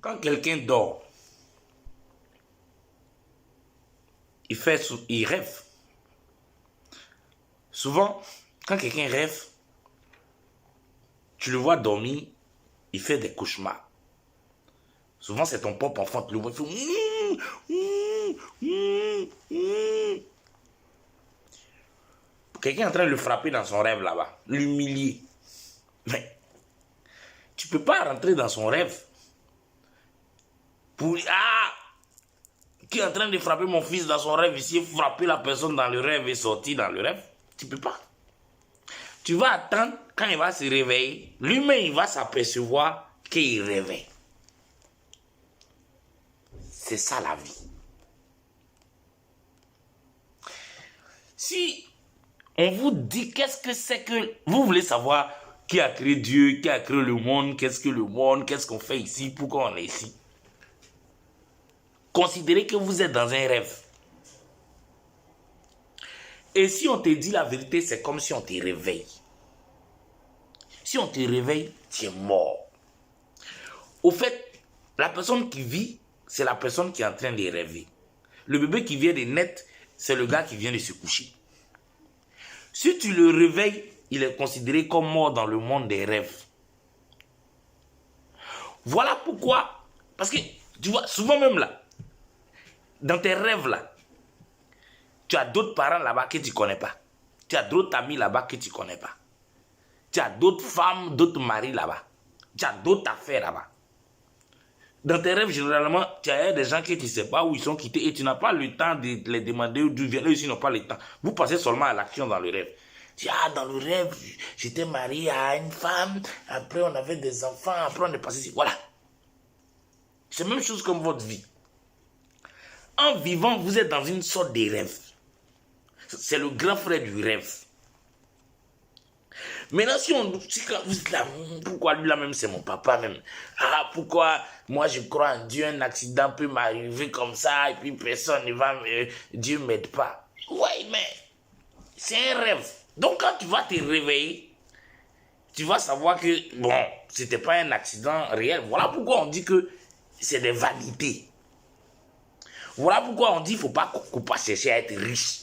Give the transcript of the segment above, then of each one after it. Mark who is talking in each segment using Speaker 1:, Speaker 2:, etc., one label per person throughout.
Speaker 1: Quand quelqu'un dort, il rêve. Souvent, quand quelqu'un rêve, tu le vois dormir, il fait des cauchemars. Souvent, c'est ton propre enfant, tu le vois, il fait... Quelqu'un est en train de le frapper dans son rêve là-bas, l'humilier. Mais tu ne peux pas rentrer dans son rêve pour... Ah, qui est en train de frapper mon fils dans son rêve, ici, frapper la personne dans le rêve et sortir dans le rêve. Tu ne peux pas. Tu vas attendre quand il va se réveiller. Lui-même, il va s'apercevoir qu'il réveille. C'est ça la vie. Si on vous dit qu'est-ce que c'est que... Vous voulez savoir qui a créé Dieu, qui a créé le monde, qu'est-ce que le monde, qu'est-ce qu'on fait ici, pourquoi on est ici. Considérez que vous êtes dans un rêve. Et si on te dit la vérité, c'est comme si on te réveille. Si on te réveille, tu es mort. Au fait, la personne qui vit, c'est la personne qui est en train de rêver. Le bébé qui vient de naître, c'est le gars qui vient de se coucher. Si tu le réveilles, il est considéré comme mort dans le monde des rêves. Voilà pourquoi, parce que, tu vois, souvent même là, dans tes rêves là, tu as d'autres parents là-bas que tu ne connais pas. Tu as d'autres amis là-bas que tu ne connais pas. Tu as d'autres femmes, d'autres maris là-bas. Tu as d'autres affaires là-bas. Dans tes rêves, généralement, tu as des gens que tu ne sais pas où ils sont quittés et tu n'as pas le temps de les demander d'où viennent. Eux aussi n'ont pas le temps. Vous passez seulement à l'action dans le rêve. Tu dis, ah, dans le rêve, j'étais marié à une femme, après on avait des enfants, après on est passé ici. Voilà. C'est la même chose comme votre vie. En vivant, vous êtes dans une sorte de rêve. C'est le grand frère du rêve. Maintenant, si vous dites là, pourquoi lui là même c'est mon papa même. Ah, pourquoi moi je crois en Dieu, un accident peut m'arriver comme ça et puis personne ne va Dieu m'aide pas. Ouais, mais c'est un rêve. Donc quand tu vas te réveiller, tu vas savoir que bon, c'était pas un accident réel. Voilà pourquoi on dit que c'est des vanités. Voilà pourquoi on dit qu'il ne faut pas chercher à être riche.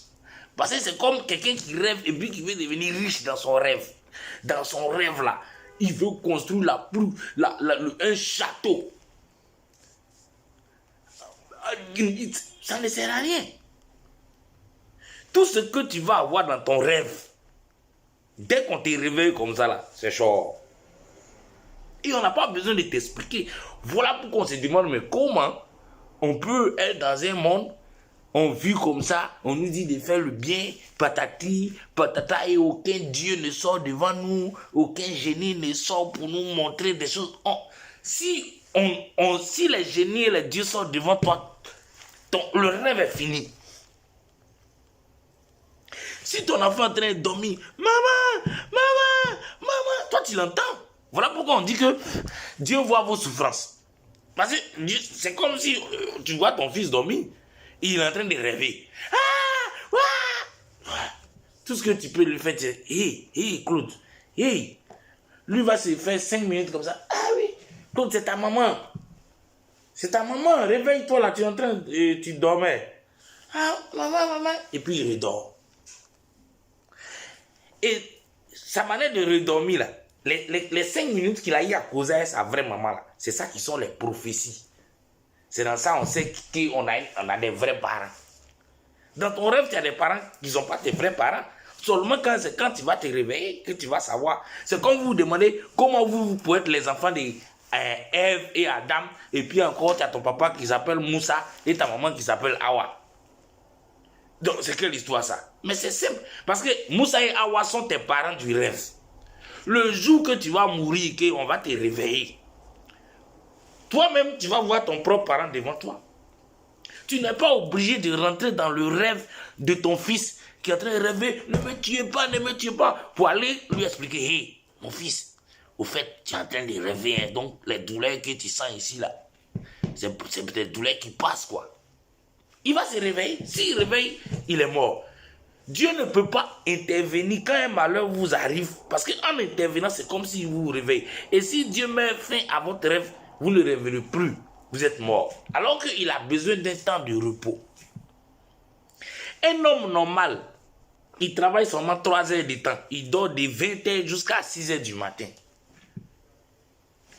Speaker 1: Parce que c'est comme quelqu'un qui rêve et puis qui veut devenir riche dans son rêve. Dans son rêve là, il veut construire un château. Ça ne sert à rien. Tout ce que tu vas avoir dans ton rêve, dès qu'on te réveille comme ça là, c'est chaud. Et on n'a pas besoin de t'expliquer. Voilà pourquoi on se demande, mais comment on peut être dans un monde, on vit comme ça, on nous dit de faire le bien, patati, patata, et aucun Dieu ne sort devant nous, aucun génie ne sort pour nous montrer des choses. Si les génies et les dieux sortent devant toi, le rêve est fini. Si ton enfant est en train de dormir, maman, toi tu l'entends. Voilà pourquoi on dit que Dieu voit vos souffrances. Parce que c'est comme si tu vois ton fils dormir, il est en train de rêver. Ah, tout ce que tu peux lui faire, c'est hey, Claude, hey. Lui va se faire 5 minutes comme ça. Ah oui, Claude, c'est ta maman. C'est ta maman, réveille-toi là, tu es en train de... tu dormais. Ah, maman. Et puis il redort. Et sa manière de redormir là, les 5 minutes qu'il a eu à causer à sa vraie maman là, c'est ça qui sont les prophéties. C'est dans ça on sait qu'on a des vrais parents. Dans ton rêve, tu as des parents qui ne sont pas tes vrais parents. Seulement quand tu vas te réveiller, que tu vas savoir. C'est comme vous vous demandez comment vous pouvez être les enfants de Ève et Adam. Et puis encore, tu as ton papa qui s'appelle Moussa et ta maman qui s'appelle Awa. Donc, c'est quelle histoire ça? Mais c'est simple. Parce que Moussa et Awa sont tes parents du rêve. Le jour que tu vas mourir, qu'on va te réveiller, toi-même, tu vas voir ton propre parent devant toi. Tu n'es pas obligé de rentrer dans le rêve de ton fils qui est en train de rêver. Ne me tuez pas. Pour aller lui expliquer, hey, mon fils, au fait, tu es en train de rêver. Hein, donc, les douleurs que tu sens ici, là, c'est des douleurs qui passent, quoi. Il va se réveiller. S'il réveille, il est mort. Dieu ne peut pas intervenir quand un malheur vous arrive. Parce qu'en intervenant, c'est comme si vous vous réveillez. Et si Dieu met fin à votre rêve, vous ne rêverez plus, vous êtes mort. Alors qu'il a besoin d'un temps de repos. Un homme normal, il travaille seulement 3 heures de temps. Il dort de 20 heures jusqu'à 6 heures du matin.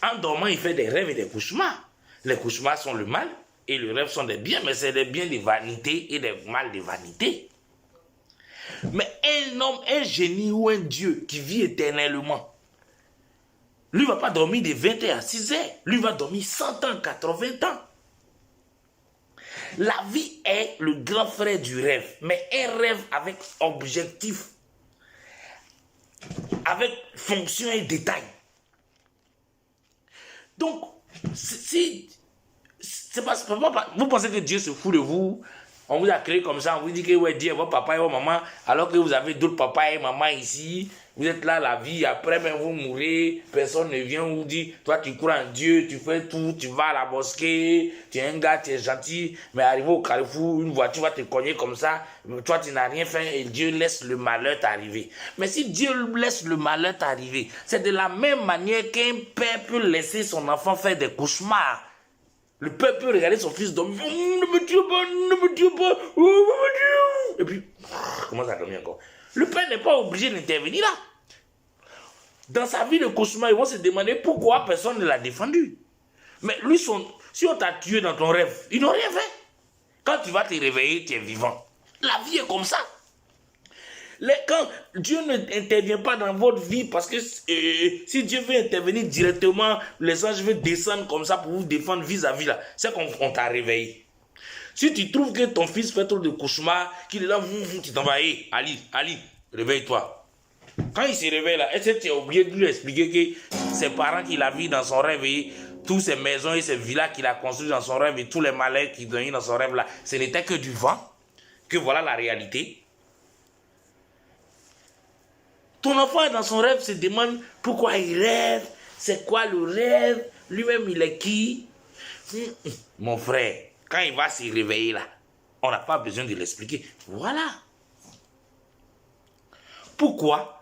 Speaker 1: En dormant, il fait des rêves et des cauchemars. Les cauchemars sont le mal et les rêves sont des biens, mais c'est des biens de vanité et des mal de vanité. Mais un homme, un génie ou un Dieu qui vit éternellement, lui ne va pas dormir de 20 heures à 6 heures. Lui va dormir 100 ans, 80 ans. La vie est le grand frère du rêve, mais un rêve avec objectif, avec fonction et détail. Donc, si c'est pas, vous pensez que Dieu se fout de vous, on vous a créé comme ça, on vous dit que ouais, Dieu est votre papa et votre maman, alors que vous avez d'autres papas et maman ici, vous êtes là la vie, après même vous mourrez, personne ne vient vous dire, toi tu crois en Dieu, tu fais tout, tu vas à la mosquée, tu es un gars, tu es gentil, mais arrivé au carrefour, une voiture va te cogner comme ça, toi tu n'as rien fait et Dieu laisse le malheur t'arriver. Mais si Dieu laisse le malheur t'arriver, c'est de la même manière qu'un père peut laisser son enfant faire des cauchemars. Le père peut regarder son fils dormir. Ne me tue pas, ne me tue pas. Oh, me tue. Et puis, comment ça dormir encore? Le père n'est pas obligé d'intervenir là. Dans sa vie de cauchemar, ils vont se demander pourquoi personne ne l'a défendu. Mais lui, si on t'a tué dans ton rêve, ils n'ont rien fait. Quand tu vas te réveiller, tu es vivant. La vie est comme ça. Quand Dieu n'intervient pas dans votre vie, parce que si Dieu veut intervenir directement, les anges veulent descendre comme ça pour vous défendre vis-à-vis là, c'est qu'on t'a réveillé. Si tu trouves que ton fils fait trop de cauchemars, qu'il est là, tu t'en vas, hey, Ali, réveille-toi. Quand il se réveille là, est-ce que tu es obligé de lui expliquer que ses parents qu'il a vu dans son rêve, et toutes ces maisons et ces villas qu'il a construites dans son rêve et tous les malheurs qu'il a eu dans son rêve là, ce n'était que du vent, que voilà la réalité? Ton enfant dans son rêve se demande pourquoi il rêve, c'est quoi le rêve, lui-même il est qui? Mon frère, quand il va se réveiller là, on n'a pas besoin de l'expliquer. Voilà. Pourquoi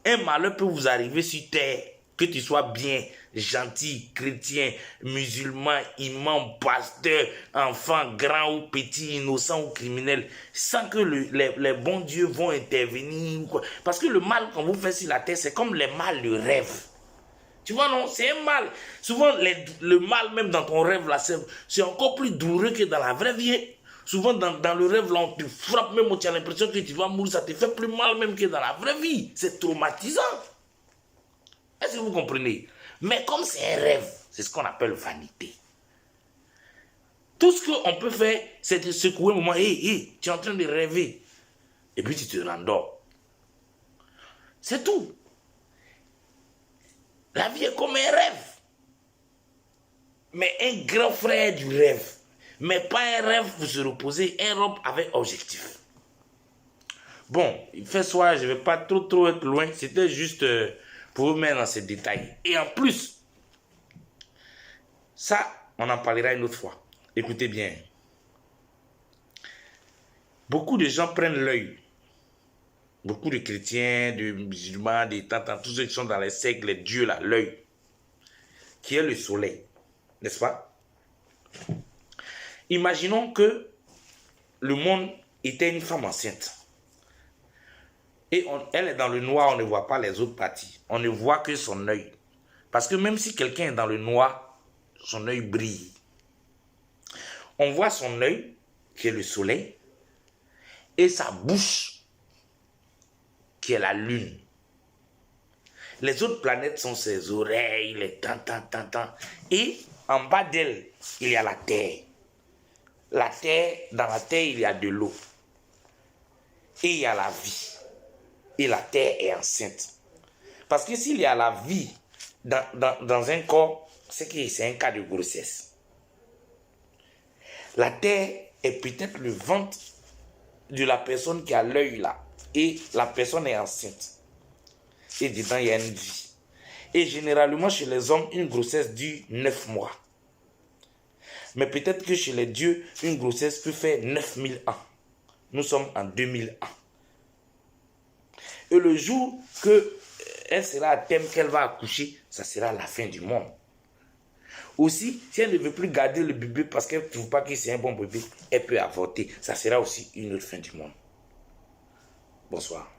Speaker 1: un malheur peut vous arriver sur terre, que tu sois bien, gentil, chrétien, musulman, imam, pasteur, enfant, grand ou petit, innocent ou criminel, sans que les bons dieux vont intervenir. Parce que le mal qu'on vous fait sur la terre, c'est comme les mal de rêve. Tu vois, non, c'est un mal. Souvent, le mal même dans ton rêve, là, c'est encore plus douloureux que dans la vraie vie. Souvent, dans le rêve, là, on te frappe même, tu as l'impression que tu vas mourir, ça te fait plus mal même que dans la vraie vie. C'est traumatisant. Est-ce que vous comprenez? Mais comme c'est un rêve, c'est ce qu'on appelle vanité. Tout ce qu'on peut faire, c'est de secouer un moment. Hey, tu es en train de rêver. Et puis tu te rendors. C'est tout. La vie est comme un rêve. Mais un grand frère du rêve. Mais pas un rêve pour se reposer, un rêve avec objectif. Bon, il fait soir, je ne vais pas trop être loin. C'était juste pour vous mettre dans ces détails. Et en plus, ça, on en parlera une autre fois. Écoutez bien. Beaucoup de gens prennent l'œil. Beaucoup de chrétiens, de musulmans, de tantans, tous ceux qui sont dans les sectes, les dieux là, l'œil, qui est le soleil, n'est-ce pas? Imaginons que le monde était une femme enceinte. Et elle est dans le noir, on ne voit pas les autres parties. On ne voit que son œil. Parce que même si quelqu'un est dans le noir, son œil brille. On voit son œil, qui est le soleil, et sa bouche, qui est la lune. Les autres planètes sont ses oreilles, les tant. Et en bas d'elle, il y a la terre. La terre, dans la terre, il y a de l'eau. Et il y a la vie. Et la terre est enceinte. Parce que s'il y a la vie dans un corps, c'est que c'est un cas de grossesse. La terre est peut-être le ventre de la personne qui a l'œil là. Et la personne est enceinte. Et dedans, il y a une vie. Et généralement, chez les hommes, une grossesse dure 9 mois. Mais peut-être que chez les dieux, une grossesse peut faire 9000 ans. Nous sommes en 2001. Et le jour qu'elle sera à terme, qu'elle va accoucher, ça sera la fin du monde. Aussi, si elle ne veut plus garder le bébé parce qu'elle ne trouve pas que c'est un bon bébé, elle peut avorter. Ça sera aussi une autre fin du monde. Bonsoir.